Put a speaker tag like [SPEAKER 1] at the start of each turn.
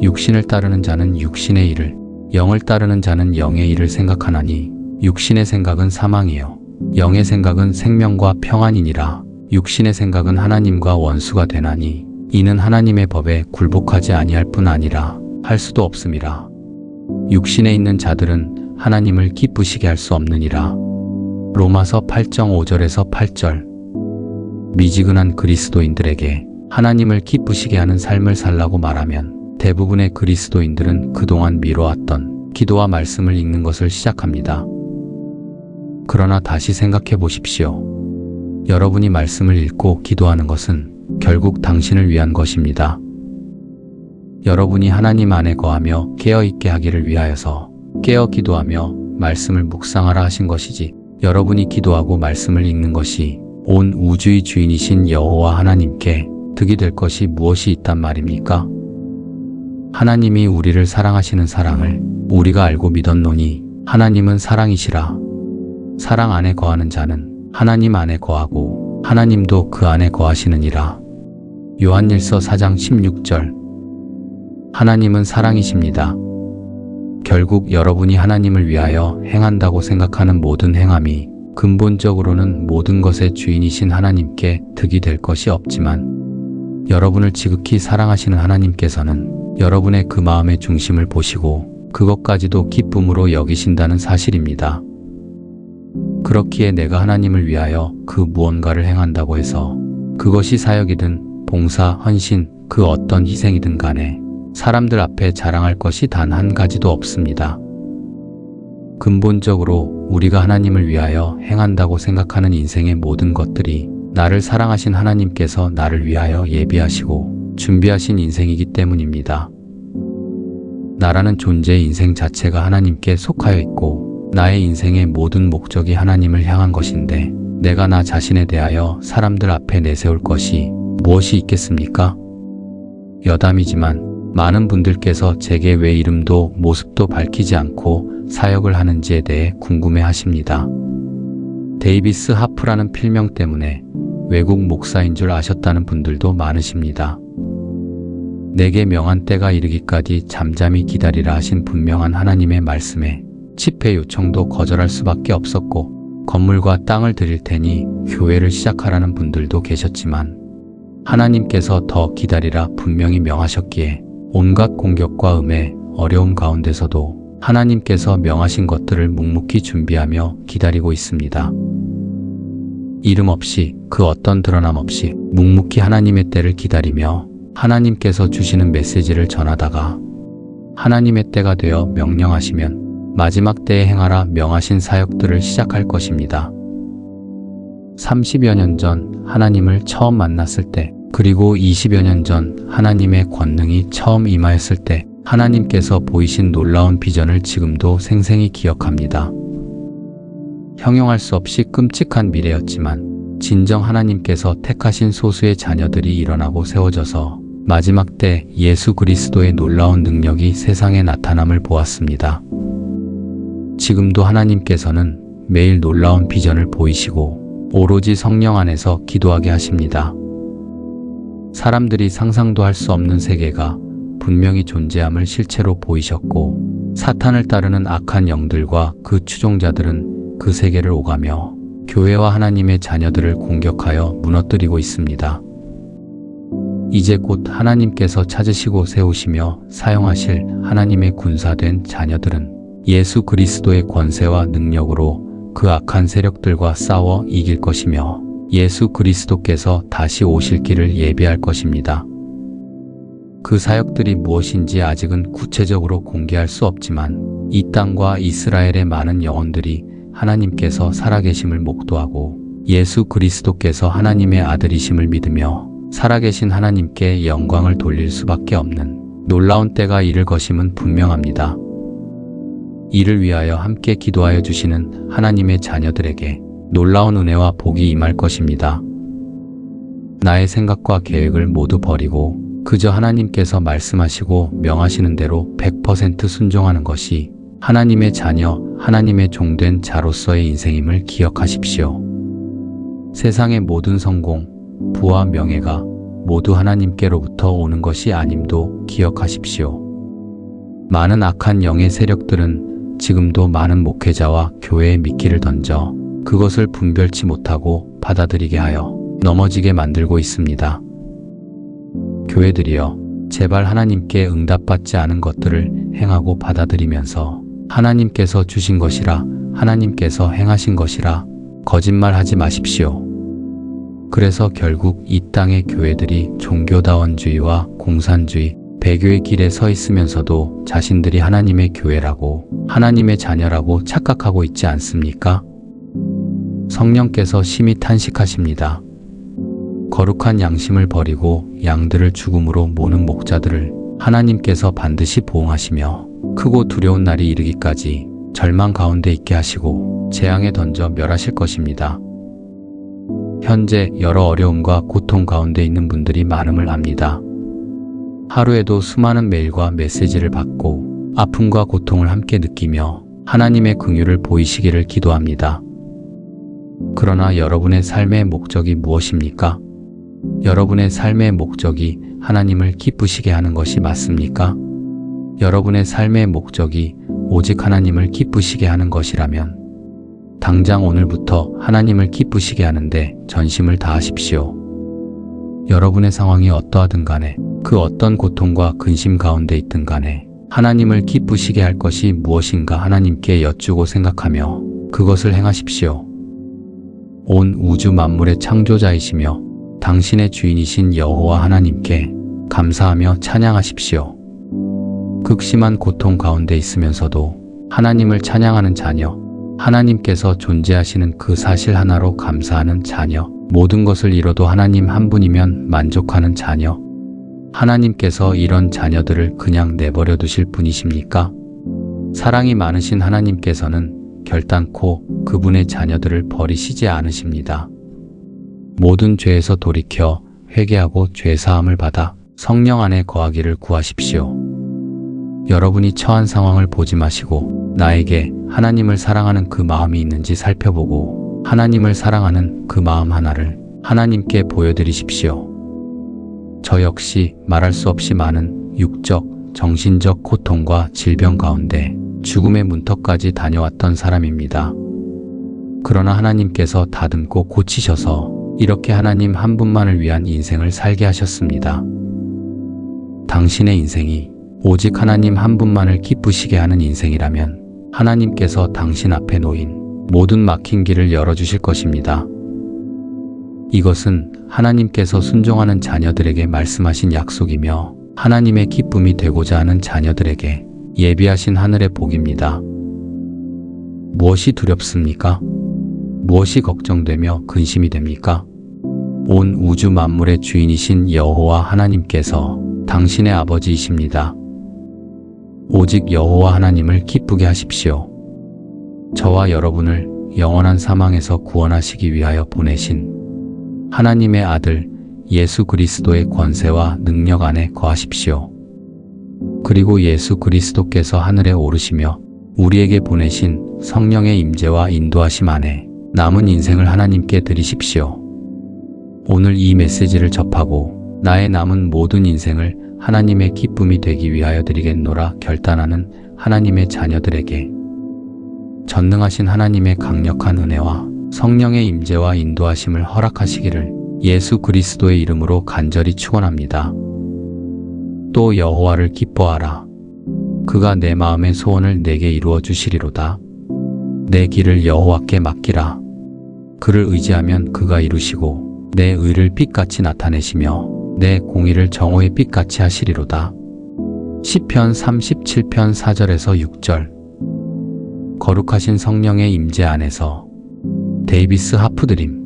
[SPEAKER 1] 육신을 따르는 자는 육신의 일을, 영을 따르는 자는 영의 일을 생각하나니 육신의 생각은 사망이요 영의 생각은 생명과 평안이니라. 육신의 생각은 하나님과 원수가 되나니 이는 하나님의 법에 굴복하지 아니할 뿐 아니라 할 수도 없음이라. 육신에 있는 자들은 하나님을 기쁘시게 할 수 없느니라. 로마서 8장 5절에서 8절. 미지근한 그리스도인들에게 하나님을 기쁘시게 하는 삶을 살라고 말하면 대부분의 그리스도인들은 그동안 미뤄왔던 기도와 말씀을 읽는 것을 시작합니다. 그러나 다시 생각해 보십시오. 여러분이 말씀을 읽고 기도하는 것은 결국 당신을 위한 것입니다. 여러분이 하나님 안에 거하며 깨어있게 하기를 위하여서 깨어 기도하며 말씀을 묵상하라 하신 것이지, 여러분이 기도하고 말씀을 읽는 것이 온 우주의 주인이신 여호와 하나님께 득이 될 것이 무엇이 있단 말입니까? 하나님이 우리를 사랑하시는 사랑을 우리가 알고 믿었노니 하나님은 사랑이시라. 사랑 안에 거하는 자는 하나님 안에 거하고 하나님도 그 안에 거하시느니라. 요한일서 4장 16절. 하나님은 사랑이십니다. 결국 여러분이 하나님을 위하여 행한다고 생각하는 모든 행함이 근본적으로는 모든 것의 주인이신 하나님께 득이 될 것이 없지만, 여러분을 지극히 사랑하시는 하나님께서는 여러분의 그 마음의 중심을 보시고 그것까지도 기쁨으로 여기신다는 사실입니다. 그렇기에 내가 하나님을 위하여 그 무언가를 행한다고 해서 그것이 사역이든 봉사, 헌신, 그 어떤 희생이든 간에 사람들 앞에 자랑할 것이 단 한 가지도 없습니다. 근본적으로 우리가 하나님을 위하여 행한다고 생각하는 인생의 모든 것들이 나를 사랑하신 하나님께서 나를 위하여 예비하시고 준비하신 인생이기 때문입니다. 나라는 존재의 인생 자체가 하나님께 속하여 있고 나의 인생의 모든 목적이 하나님을 향한 것인데, 내가 나 자신에 대하여 사람들 앞에 내세울 것이 무엇이 있겠습니까? 여담이지만 많은 분들께서 제게 왜 이름도 모습도 밝히지 않고 사역을 하는지에 대해 궁금해 하십니다. 데이비스 하프라는 필명 때문에 외국 목사인 줄 아셨다는 분들도 많으십니다. 내게 명한 때가 이르기까지 잠잠히 기다리라 하신 분명한 하나님의 말씀에 집회 요청도 거절할 수밖에 없었고, 건물과 땅을 드릴 테니 교회를 시작하라는 분들도 계셨지만, 하나님께서 더 기다리라 분명히 명하셨기에 온갖 공격과 음해, 어려움 가운데서도 하나님께서 명하신 것들을 묵묵히 준비하며 기다리고 있습니다. 이름 없이, 그 어떤 드러남 없이 묵묵히 하나님의 때를 기다리며 하나님께서 주시는 메시지를 전하다가 하나님의 때가 되어 명령하시면 마지막 때에 행하라 명하신 사역들을 시작할 것입니다. 30여 년 전 하나님을 처음 만났을 때, 그리고 20여 년 전 하나님의 권능이 처음 임하였을 때 하나님께서 보이신 놀라운 비전을 지금도 생생히 기억합니다. 형용할 수 없이 끔찍한 미래였지만 진정 하나님께서 택하신 소수의 자녀들이 일어나고 세워져서 마지막 때 예수 그리스도의 놀라운 능력이 세상에 나타남을 보았습니다. 지금도 하나님께서는 매일 놀라운 비전을 보이시고 오로지 성령 안에서 기도하게 하십니다. 사람들이 상상도 할 수 없는 세계가 분명히 존재함을 실체로 보이셨고, 사탄을 따르는 악한 영들과 그 추종자들은 그 세계를 오가며 교회와 하나님의 자녀들을 공격하여 무너뜨리고 있습니다. 이제 곧 하나님께서 찾으시고 세우시며 사용하실 하나님의 군사된 자녀들은 예수 그리스도의 권세와 능력으로 그 악한 세력들과 싸워 이길 것이며, 예수 그리스도께서 다시 오실 길을 예비할 것입니다. 그 사역들이 무엇인지 아직은 구체적으로 공개할 수 없지만, 이 땅과 이스라엘의 많은 영혼들이 하나님께서 살아계심을 목도하고 예수 그리스도께서 하나님의 아들이심을 믿으며 살아계신 하나님께 영광을 돌릴 수밖에 없는 놀라운 때가 이를 것임은 분명합니다. 이를 위하여 함께 기도하여 주시는 하나님의 자녀들에게 놀라운 은혜와 복이 임할 것입니다. 나의 생각과 계획을 모두 버리고 그저 하나님께서 말씀하시고 명하시는 대로 100% 순종하는 것이 하나님의 자녀, 하나님의 종된 자로서의 인생임을 기억하십시오. 세상의 모든 성공, 부와 명예가 모두 하나님께로부터 오는 것이 아님도 기억하십시오. 많은 악한 영의 세력들은 지금도 많은 목회자와 교회에 미끼를 던져 그것을 분별치 못하고 받아들이게 하여 넘어지게 만들고 있습니다. 교회들이여, 제발 하나님께 응답받지 않은 것들을 행하고 받아들이면서 하나님께서 주신 것이라, 하나님께서 행하신 것이라 거짓말하지 마십시오. 그래서 결국 이 땅의 교회들이 종교다원주의와 공산주의, 배교의 길에 서 있으면서도 자신들이 하나님의 교회라고, 하나님의 자녀라고 착각하고 있지 않습니까? 성령께서 심히 탄식하십니다. 거룩한 양심을 버리고 양들을 죽음으로 모는 목자들을 하나님께서 반드시 보응하시며 크고 두려운 날이 이르기까지 절망 가운데 있게 하시고 재앙에 던져 멸하실 것입니다. 현재 여러 어려움과 고통 가운데 있는 분들이 많음을 압니다. 하루에도 수많은 메일과 메시지를 받고 아픔과 고통을 함께 느끼며 하나님의 긍휼을 보이시기를 기도합니다. 그러나 여러분의 삶의 목적이 무엇입니까? 여러분의 삶의 목적이 하나님을 기쁘시게 하는 것이 맞습니까? 여러분의 삶의 목적이 오직 하나님을 기쁘시게 하는 것이라면 당장 오늘부터 하나님을 기쁘시게 하는데 전심을 다하십시오. 여러분의 상황이 어떠하든 간에, 그 어떤 고통과 근심 가운데 있든 간에 하나님을 기쁘시게 할 것이 무엇인가 하나님께 여쭈고 생각하며 그것을 행하십시오. 온 우주 만물의 창조자이시며 당신의 주인이신 여호와 하나님께 감사하며 찬양하십시오. 극심한 고통 가운데 있으면서도 하나님을 찬양하는 자녀, 하나님께서 존재하시는 그 사실 하나로 감사하는 자녀, 모든 것을 이뤄도 하나님 한 분이면 만족하는 자녀, 하나님께서 이런 자녀들을 그냥 내버려 두실 분이십니까? 사랑이 많으신 하나님께서는 결단코 그분의 자녀들을 버리시지 않으십니다. 모든 죄에서 돌이켜 회개하고 죄사함을 받아 성령 안에 거하기를 구하십시오. 여러분이 처한 상황을 보지 마시고 나에게 하나님을 사랑하는 그 마음이 있는지 살펴보고 하나님을 사랑하는 그 마음 하나를 하나님께 보여드리십시오. 저 역시 말할 수 없이 많은 육적, 정신적 고통과 질병 가운데 죽음의 문턱까지 다녀왔던 사람입니다. 그러나 하나님께서 다듬고 고치셔서 이렇게 하나님 한 분만을 위한 인생을 살게 하셨습니다. 당신의 인생이 오직 하나님 한 분만을 기쁘시게 하는 인생이라면 하나님께서 당신 앞에 놓인 모든 막힌 길을 열어주실 것입니다. 이것은 하나님께서 순종하는 자녀들에게 말씀하신 약속이며 하나님의 기쁨이 되고자 하는 자녀들에게 예비하신 하늘의 복입니다. 무엇이 두렵습니까? 무엇이 걱정되며 근심이 됩니까? 온 우주 만물의 주인이신 여호와 하나님께서 당신의 아버지이십니다. 오직 여호와 하나님을 기쁘게 하십시오. 저와 여러분을 영원한 사망에서 구원하시기 위하여 보내신 하나님의 아들 예수 그리스도의 권세와 능력 안에 거하십시오. 그리고 예수 그리스도께서 하늘에 오르시며 우리에게 보내신 성령의 임재와 인도하심 안에 남은 인생을 하나님께 드리십시오. 오늘 이 메시지를 접하고 나의 남은 모든 인생을 하나님의 기쁨이 되기 위하여 드리겠노라 결단하는 하나님의 자녀들에게 전능하신 하나님의 강력한 은혜와 성령의 임재와 인도하심을 허락하시기를 예수 그리스도의 이름으로 간절히 축원합니다. 또 여호와를 기뻐하라. 그가 내 마음의 소원을 내게 이루어 주시리로다. 내 길을 여호와께 맡기라. 그를 의지하면 그가 이루시고 내 의를 빛같이 나타내시며 내 공의를 정오의 빛같이 하시리로다. 시편 37편 4절에서 6절. 거룩하신 성령의 임재 안에서 데이비스 하프드림.